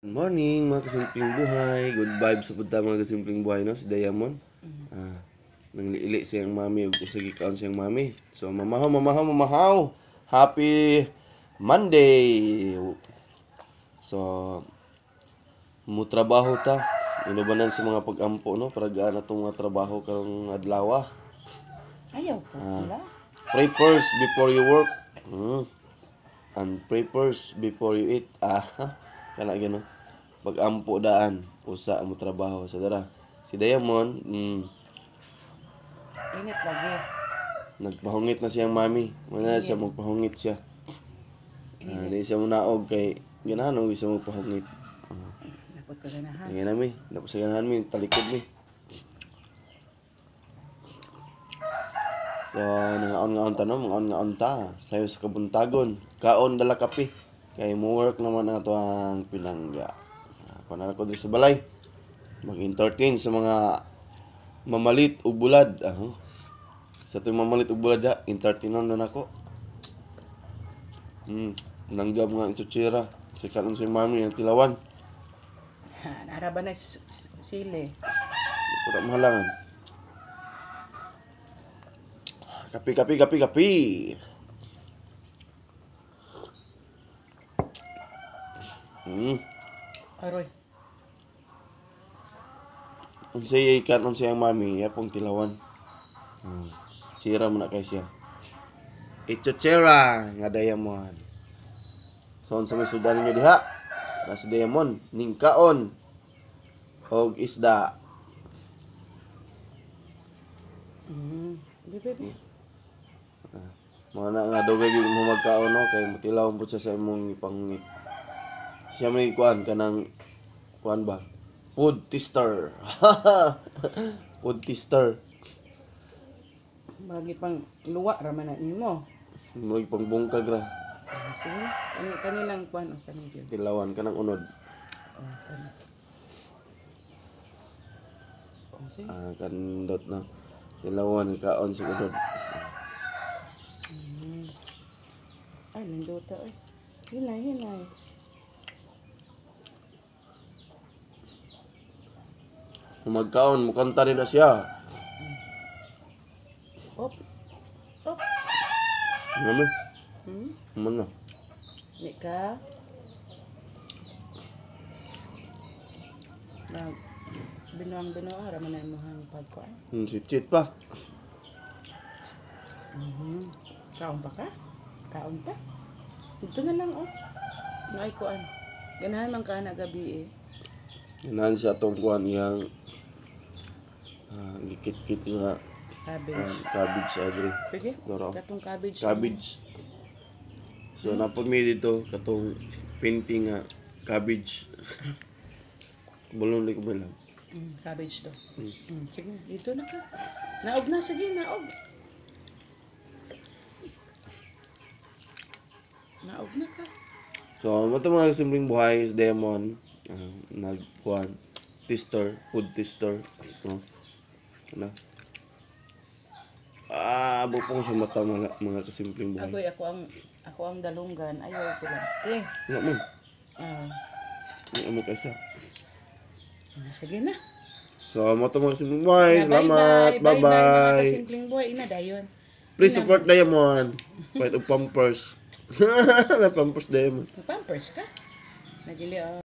Good morning mga kasimpleng buhay. Good vibes sa punta mga kasimpleng buhay, no? Si Diamond. Nanglili siyang mami. Usagi kaon siyang mami. So, mamahaw. Happy Monday! So, mutrabaho ta. Inubanan sa mga pag-ampo, no? Paragaan na itong mga trabaho karong adlaw. Ayaw po pala. Pray first before you work. And pray first before you eat. Kana gano. Pag-ampo daan, usa mo trabaho. So dara, si Diamond, Init lagi. nagpahungit na siyang mami. Muna siya magpahungit siya. Di siya munaog kay ganahan siya magpahungit. Dapat ka ganahan. Ngayon na mi, dapat sa ganahan mi, talikod mi. So, nangaon-ngaon ta no, mangaon-ngaon ta. Sayo sa kabuntagon. Kaon dala kape. Kay mo work naman ato ang pinangga. Kung na ko sa balay, mag-entertain sa mga mamalit o bulad. Sa ito mamalit o bulad, entertainon na nako. Nanggam nga ito tsira. Kasi kanon si mami ang tilawan. Naraba na sili. Pura mahalangan. Kapi. Aroy. Unsay kanon siyang mami, yapong tilawan. Tsira mo na kay siya. Ito tsira nga Diamond. So, sa may sudan niyo diha. Nasa Diamond, ningkaon. Og isda. Bebe. Mga na nga daw gagi mo magkaon no kay mutilaw po siya sa imong ipangit. Siya may kuan kanang kuan ba? Food tester. Food tester. Bagi pang luwa raman na nimo. Mo pangbungkag ra. Sige. Kanilang kuan o kanin yun. Tilawan kanang unod. Kanin. Sige. Kandot na. Tilawan kaon sa unod. Ay, nandota ay. Hinay. Magkaon, mukanta rin na siya. Op. Ano na? Di ka. Binuang raman na imuhang pagkuan. Si Chit pa. Kaon pa ka? Kaon pa? Ito na lang, oh. Noay kuan. Ganahan man ka na gabi eh. Ganahan siya itong kuhan iyang gikit-kit nga cabbage adre. Sige, Doro. katong cabbage. Cabbage. So, napag mi dito katong painting nga cabbage. Bulong ko ba lang? Cabbage to. Sige, dito na ka. Naog na, sige, naog. Naog na ka. So, ito mga simpleng buhay is Diamond. Nagkuhan. Food tester. Ano? Bukong sa mata mga kasimpleng buhay. Ako ang dalunggan. Ayaw ko lang. Okay. Wala mo. Ano ka siya? Sige na. So, ito mga kasimpleng buhay. Salamat. Bye-bye. Mga Bye-bye. kasimpleng buhay. Ina, dayon. Please support Diamond. Kahit og pampers. Na pampers Diamond. Pampers ka? Nagili,